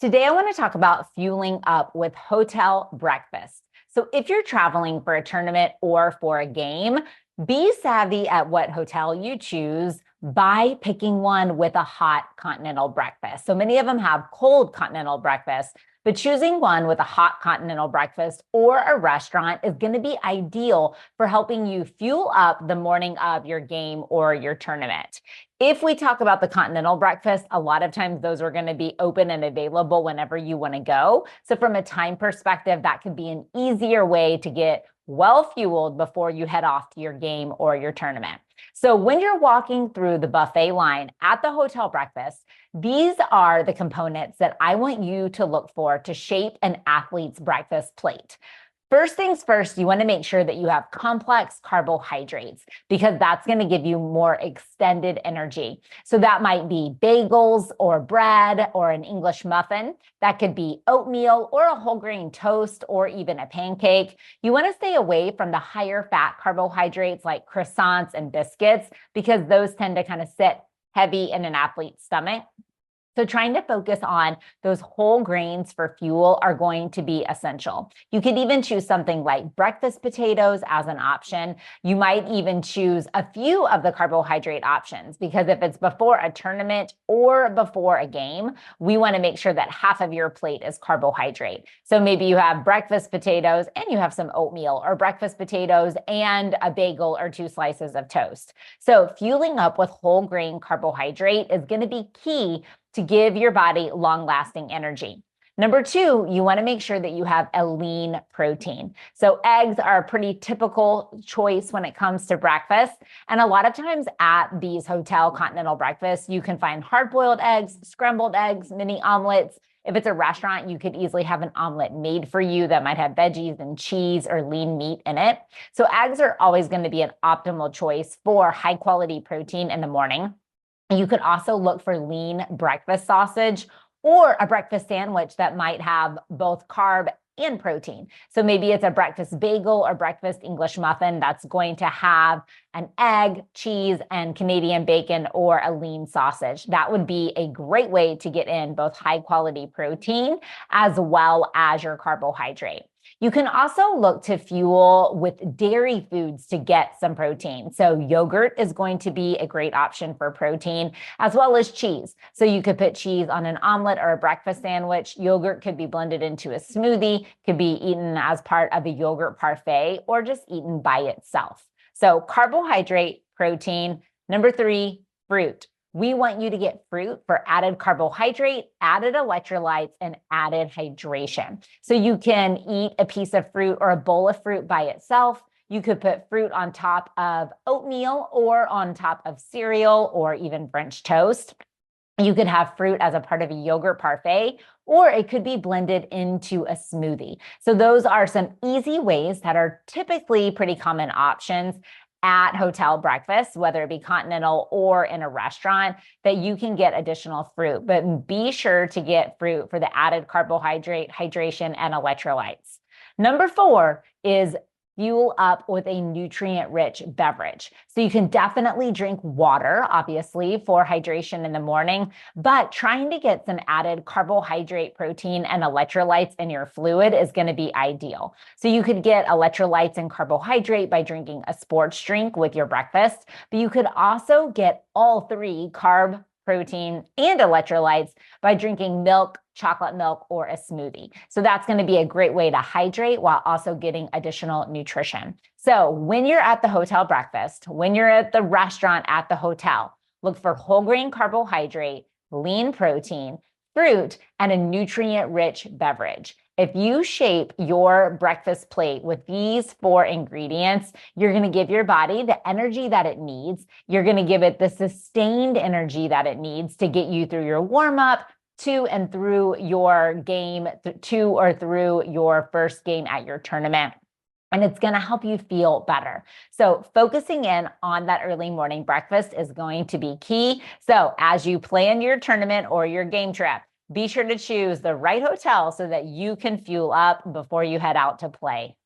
Today, I want to talk about fueling up with hotel breakfast. So, if you're traveling for a tournament or for a game, be savvy at what hotel you choose by picking one with a hot continental breakfast. So, many of them have cold continental breakfast, but choosing one with a hot continental breakfast or a restaurant is going to be ideal for helping you fuel up the morning of your game or your tournament. If we talk about the continental breakfast, a lot of times those are going to be open and available whenever you want to go. So from a time perspective, that could be an easier way to get well fueled before you head off to your game or your tournament. So when you're walking through the buffet line at the hotel breakfast, these are the components that I want you to look for to shape an athlete's breakfast plate. First things first, you want to make sure that you have complex carbohydrates because that's going to give you more extended energy. So that might be bagels or bread or an English muffin. That could be oatmeal or a whole grain toast or even a pancake. You want to stay away from the higher fat carbohydrates like croissants and biscuits because those tend to kind of sit heavy in an athlete's stomach. So trying to focus on those whole grains for fuel are going to be essential. You could even choose something like breakfast potatoes as an option. You might even choose a few of the carbohydrate options because if it's before a tournament or before a game, we want to make sure that half of your plate is carbohydrate. So maybe you have breakfast potatoes and you have some oatmeal, or breakfast potatoes and a bagel or 2 slices of toast. So fueling up with whole grain carbohydrate is going to be key to give your body long-lasting energy. Number 2, you want to make sure that you have a lean protein. So eggs are a pretty typical choice when it comes to breakfast. And a lot of times at these hotel continental breakfasts, you can find hard-boiled eggs, scrambled eggs, mini omelets. If it's a restaurant, you could easily have an omelet made for you that might have veggies and cheese or lean meat in it. So eggs are always going to be an optimal choice for high-quality protein in the morning. You could also look for lean breakfast sausage or a breakfast sandwich that might have both carb and protein. So maybe it's a breakfast bagel or breakfast English muffin that's going to have an egg, cheese, and Canadian bacon or a lean sausage. That would be a great way to get in both high quality protein as well as your carbohydrate. You can also look to fuel with dairy foods to get some protein. So yogurt is going to be a great option for protein, as well as cheese. So you could put cheese on an omelet or a breakfast sandwich. Yogurt could be blended into a smoothie, could be eaten as part of a yogurt parfait, or just eaten by itself. So carbohydrate, protein. Number 3, fruit. We want you to get fruit for added carbohydrate, added electrolytes, and added hydration. So you can eat a piece of fruit or a bowl of fruit by itself. You could put fruit on top of oatmeal or on top of cereal or even French toast. You could have fruit as a part of a yogurt parfait, or it could be blended into a smoothie. So those are some easy ways that are typically pretty common options at hotel breakfast, whether it be continental or in a restaurant, that you can get additional fruit. But be sure to get fruit for the added carbohydrate, hydration, and electrolytes. Number 4 is fuel up with a nutrient-rich beverage. So you can definitely drink water, obviously, for hydration in the morning, but trying to get some added carbohydrate, protein, and electrolytes in your fluid is going to be ideal. So you could get electrolytes and carbohydrate by drinking a sports drink with your breakfast, but you could also get all 3, carb, protein, and electrolytes by drinking milk, chocolate milk, or a smoothie. So that's going to be a great way to hydrate while also getting additional nutrition. So when you're at the hotel breakfast, when you're at the restaurant at the hotel, look for whole grain carbohydrate, lean protein, fruit, and a nutrient-rich beverage. If you shape your breakfast plate with these 4 ingredients, you're going to give your body the energy that it needs. You're going to give it the sustained energy that it needs to get you through your warm-up, to and through your game, to or through your first game at your tournament. And it's going to help you feel better. So focusing in on that early morning breakfast is going to be key. So as you plan your tournament or your game trip, be sure to choose the right hotel so that you can fuel up before you head out to play.